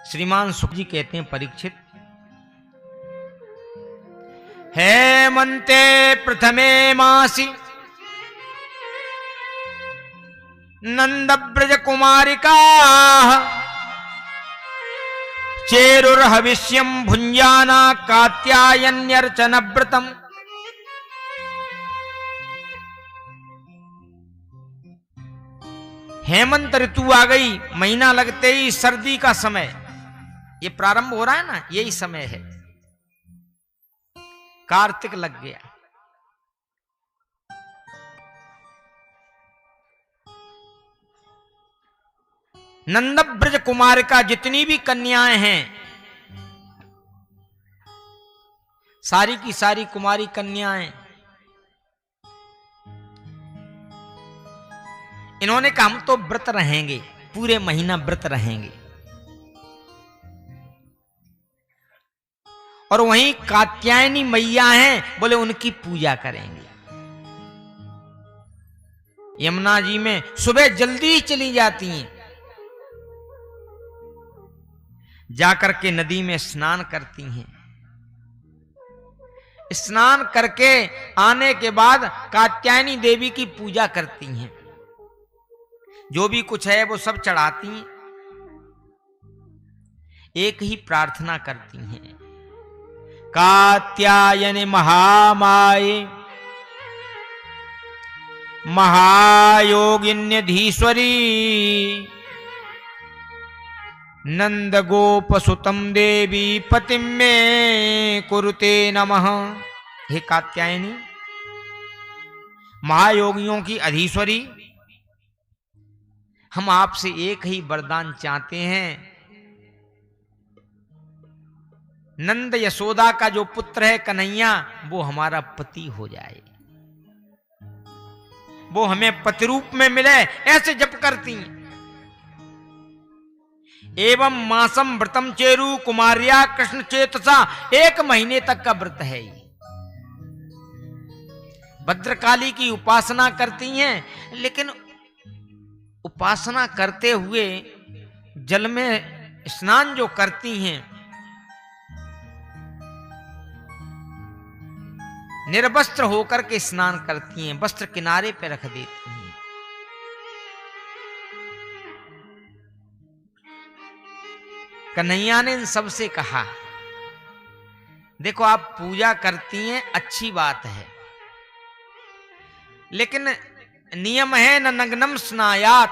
श्रीमान सुख जी कहते हैं, परीक्षित, हेमंते प्रथमे मासी नंद ब्रज कुमारिका चेरुर्हविष्यं भुंजाना कात्यायन्यर्चन व्रतम। हेमंत ऋतु आ गई, महीना लगते ही सर्दी का समय ये प्रारंभ हो रहा है ना, यही समय है। कार्तिक लग गया। नंद ब्रज कुमार का जितनी भी कन्याएं हैं, सारी की सारी कुमारी कन्याएं, इन्होंने कहा हम तो व्रत रहेंगे, पूरे महीना व्रत रहेंगे। और वहीं कात्यायनी मैया हैं, बोले उनकी पूजा करेंगे। यमुना जी में सुबह जल्दी ही चली जाती हैं, जाकर के नदी में स्नान करती हैं। स्नान करके आने के बाद कात्यायनी देवी की पूजा करती हैं। जो भी कुछ है वो सब चढ़ाती हैं। एक ही प्रार्थना करती हैं, कात्यायनी महामाये महायोगिन्यधीश्वरी नंद गोप सुतम देवी पतिम में कुरुते नमः। हे कात्यायनी, महायोगियों की अधीश्वरी, हम आपसे एक ही वरदान चाहते हैं, नंद यशोदा का जो पुत्र है कन्हैया, वो हमारा पति हो जाए, वो हमें पति रूप में मिले, ऐसे जप करती हैं। एवं मासम व्रतम चेरु कुमार्या कृष्ण चेतसा, 1 महीने तक का व्रत है ये। भद्रकाली की उपासना करती हैं, लेकिन उपासना करते हुए जल में स्नान जो करती हैं, निर्वस्त्र होकर के स्नान करती हैं, वस्त्र किनारे पे रख देती हैं। कन्हैया ने इन सबसे कहा, देखो आप पूजा करती हैं, अच्छी बात है, लेकिन नियम है न नग्नम स्नायात,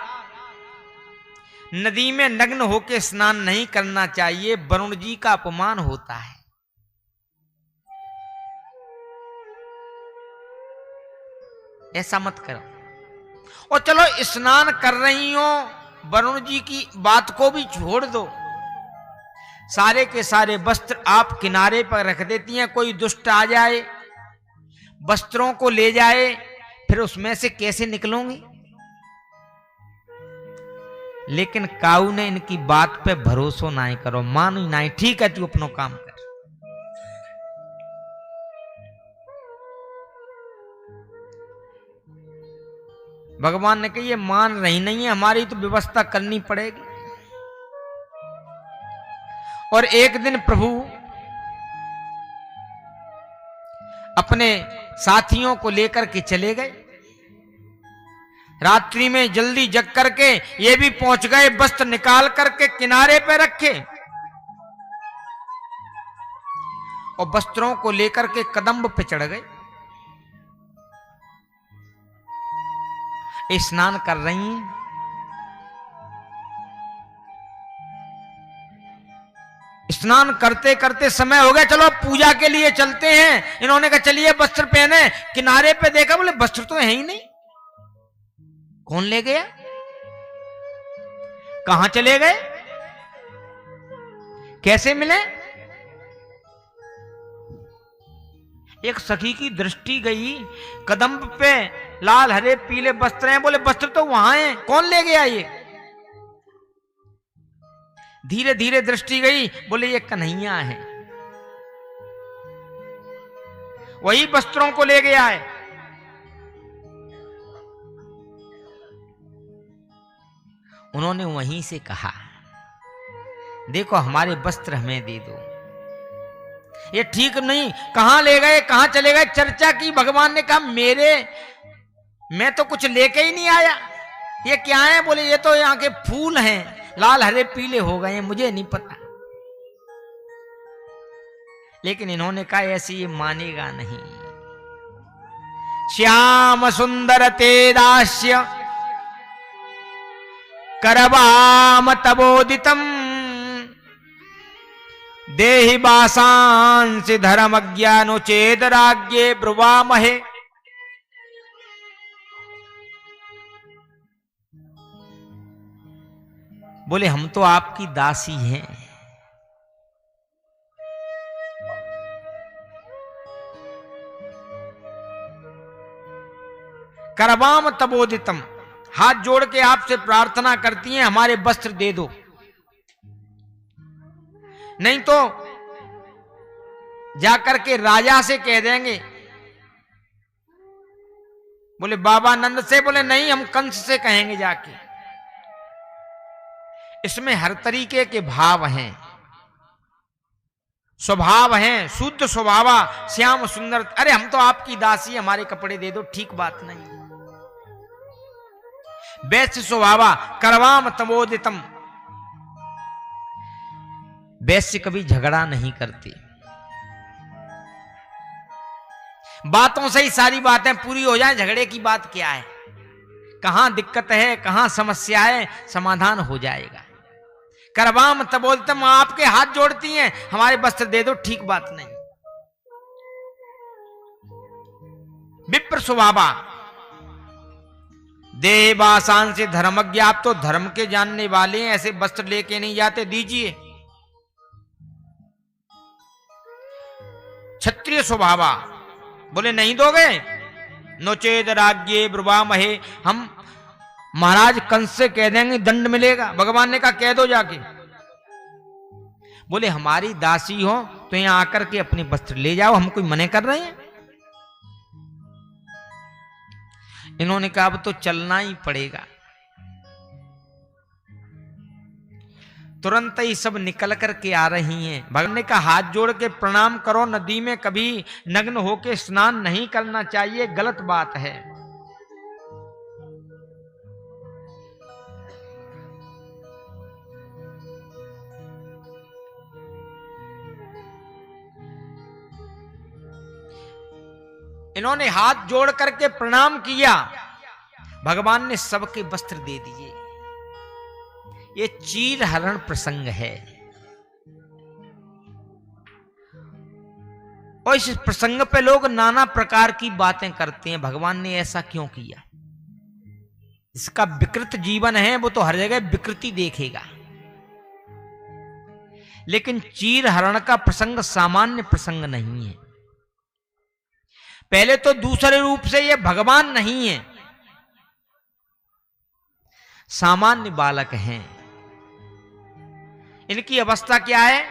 नदी में नग्न होके स्नान नहीं करना चाहिए, वरुण जी का अपमान होता है। ऐसा मत करो। और चलो स्नान कर रही हो, वरुण जी की बात को भी छोड़ दो, सारे के सारे वस्त्र आप किनारे पर रख देती हैं, कोई दुष्ट आ जाए वस्त्रों को ले जाए, फिर उसमें से कैसे निकलोगी? लेकिन काऊ ने इनकी बात पे भरोसा नहीं करो, मानो नहीं, ठीक है तू अपना काम कर। भगवान ने कहा ये मान रही नहीं है, हमारी तो व्यवस्था करनी पड़ेगी। और एक दिन प्रभु अपने साथियों को लेकर के चले गए। रात्रि में जल्दी जग करके ये भी पहुंच गए, वस्त्र निकाल करके किनारे पे रखे और वस्त्रों को लेकर के कदम्ब पे चढ़ गए। स्नान कर रही हैं। स्नान करते करते समय हो गया, चलो पूजा के लिए चलते हैं। इन्होंने कहा चलिए वस्त्र पहने। किनारे पे देखा, बोले वस्त्र तो है ही नहीं, कौन ले गया, कहां चले गए, कैसे मिले? एक सखी की दृष्टि गई, कदम्ब पे लाल हरे पीले वस्त्र हैं, बोले वस्त्र तो वहां हैं, कौन ले गया ये? धीरे धीरे दृष्टि गई, बोले ये कन्हैया है, वही वस्त्रों को ले गया है। उन्होंने वहीं से कहा, देखो हमारे वस्त्र हमें दे दो। ये ठीक नहीं, कहां ले गए, कहां चले गए, चर्चा की। भगवान ने कहा मैं तो कुछ लेके ही नहीं आया। ये क्या है? बोले ये तो यहाँ के फूल हैं, लाल हरे पीले हो गए, मुझे नहीं पता। लेकिन इन्होंने कहा ऐसे ये मानेगा नहीं। श्याम सुंदर ते दास्य करवाम तबोदितम देहि बासांसि धर्म ज्ञानोचेद राज्ञे ब्रुवामहे। बोले हम तो आपकी दासी हैं, करवाम तबोदितम, हाथ जोड़ के आपसे प्रार्थना करती हैं हमारे वस्त्र दे दो, नहीं तो जाकर के राजा से कह देंगे। बोले बाबा नंद से? बोले नहीं, हम कंस से कहेंगे जाके। इसमें हर तरीके के भाव हैं, स्वभाव हैं, शुद्ध स्वभावा, श्याम सुंदर। अरे हम तो आपकी दासी, हमारे कपड़े दे दो, ठीक बात नहीं। वैश्य स्वभावा करवाम तबोदितम, वैश्य कभी झगड़ा नहीं करते, बातों से ही सारी बातें पूरी हो जाए। झगड़े की बात क्या है? कहां दिक्कत है, कहां समस्या है, समाधान हो जाएगा। करवाम तबोदितम, आपके हाथ जोड़ती हैं हमारे वस्त्र दे दो, ठीक बात नहीं। विप्र स्वभावा देवासान से धर्मज्ञ, आप तो धर्म के जानने वाले हैं, ऐसे वस्त्र लेके नहीं जाते, दीजिए। क्षत्रिय स्वभावा, बोले नहीं दोगे? नोचेद राज्ञे ब्रुवामहे, हम महाराज कंस से कह देंगे, दंड मिलेगा। भगवान ने कहा कह दो जाके। बोले हमारी दासी हो तो यहां आकर के अपने वस्त्र ले जाओ, हम कोई मने कर रहे हैं? इन्होंने कहा अब तो चलना ही पड़ेगा। तुरंत ही सब निकल करके आ रही हैं। भगवान ने कहा हाथ जोड़ के प्रणाम करो, नदी में कभी नग्न होके स्नान नहीं करना चाहिए, गलत बात है। इन्होंने हाथ जोड़ करके प्रणाम किया। भगवान ने सबके वस्त्र दे दिए। ये चीर हरण प्रसंग है, और इस प्रसंग पे लोग नाना प्रकार की बातें करते हैं। भगवान ने ऐसा क्यों किया? इसका विकृत जीवन है, वो तो हर जगह विकृति देखेगा। लेकिन चीर हरण का प्रसंग सामान्य प्रसंग नहीं है। पहले तो दूसरे रूप से ये भगवान नहीं है, सामान्य बालक हैं। इनकी अवस्था क्या है?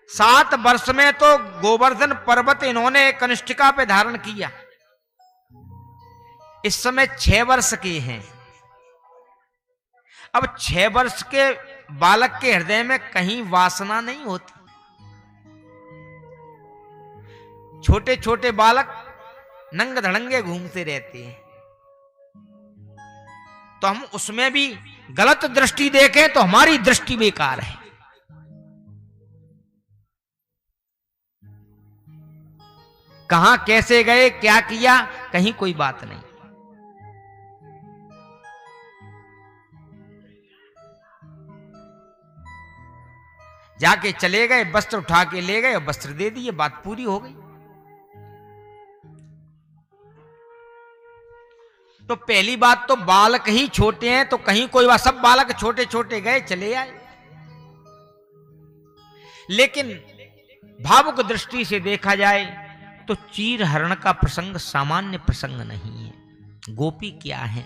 7 वर्ष में तो गोवर्धन पर्वत इन्होंने कनिष्ठिका पे धारण किया। इस समय 6 वर्ष के हैं। अब 6 वर्ष के बालक के हृदय में कहीं वासना नहीं होती। छोटे छोटे बालक नंग धड़ंगे घूमते रहते हैं, तो हम उसमें भी गलत दृष्टि देखें तो हमारी दृष्टि बेकार है। कहां कैसे गए, क्या किया, कहीं कोई बात नहीं। जाके चले गए, वस्त्र उठा के ले गए, वस्त्र दे दिए, बात पूरी हो गई। तो पहली बात तो बालक ही छोटे हैं, तो कहीं कोई बात, सब बालक छोटे छोटे गए चले आए। लेकिन भावुक दृष्टि से देखा जाए तो चीर हरण का प्रसंग सामान्य प्रसंग नहीं है। गोपी क्या है?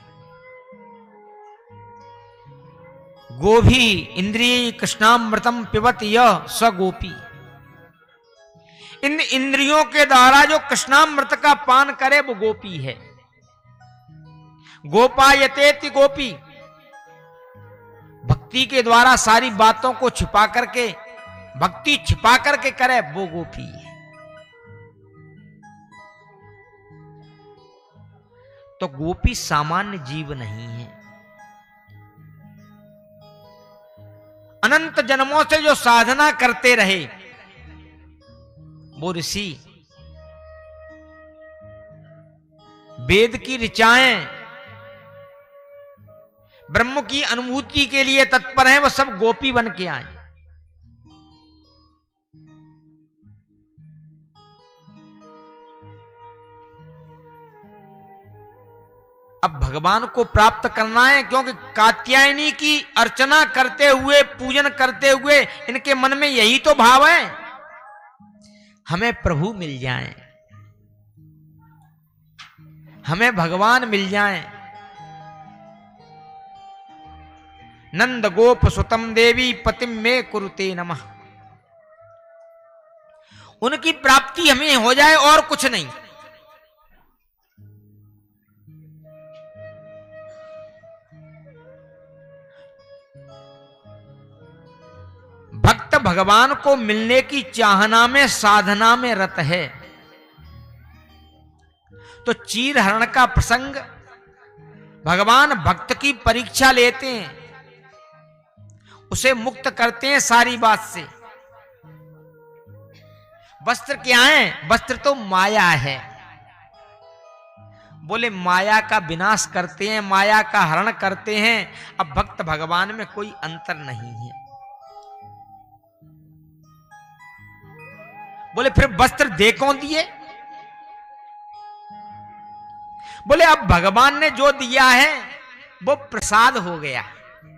गोभी इंद्रिय कृष्णामृतम पिबत यह स गोपी। इन इंद्रियों के द्वारा जो कृष्णामृत का पान करे वो गोपी है। गोपायतेति गोपी, भक्ति के द्वारा सारी बातों को छिपा करके, भक्ति छिपा करके करे, वो गोपी है। तो गोपी सामान्य जीव नहीं है। अनंत जन्मों से जो साधना करते रहे वो ऋषि, वेद की ऋचाएं, ब्रह्म की अनुभूति के लिए तत्पर हैं, वो सब गोपी बन के आए। अब भगवान को प्राप्त करना है, क्योंकि कात्यायनी की अर्चना करते हुए, पूजन करते हुए इनके मन में यही तो भाव है, हमें प्रभु मिल जाएं, हमें भगवान मिल जाएं। नंद गोप सुतम देवी पतिम में कुरुते नमः। उनकी प्राप्ति हमें हो जाए और कुछ नहीं। भक्त भगवान को मिलने की चाहना में, साधना में रत है। तो चीर हरण का प्रसंग, भगवान भक्त की परीक्षा लेते हैं, उसे मुक्त करते हैं सारी बात से। वस्त्र क्या है? वस्त्र तो माया है। बोले माया का विनाश करते हैं, माया का हरण करते हैं। अब भक्त भगवान में कोई अंतर नहीं है। बोले फिर वस्त्र दे कौन दिए? बोले अब भगवान ने जो दिया है वो प्रसाद हो गया,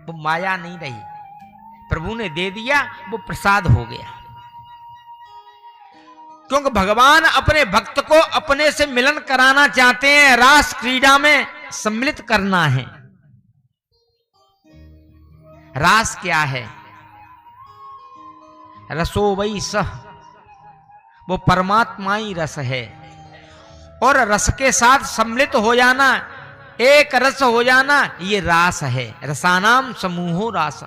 वो माया नहीं रही। प्रभु ने दे दिया, वो प्रसाद हो गया। क्योंकि भगवान अपने भक्त को अपने से मिलन कराना चाहते हैं, रास क्रीड़ा में सम्मिलित करना है। रास क्या है? रसो वै सह, वो परमात्मा ही रस है। और रस के साथ सम्मिलित हो जाना, एक रस हो जाना, ये रास है। रसानाम समूहो रास।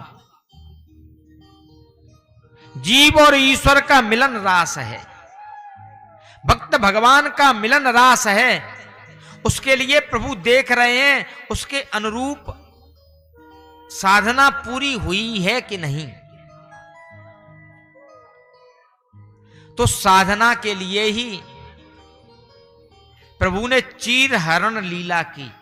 जीव और ईश्वर का मिलन रास है, भक्त भगवान का मिलन रास है। उसके लिए प्रभु देख रहे हैं उसके अनुरूप साधना पूरी हुई है कि नहीं। तो साधना के लिए ही प्रभु ने चीर हरण लीला की।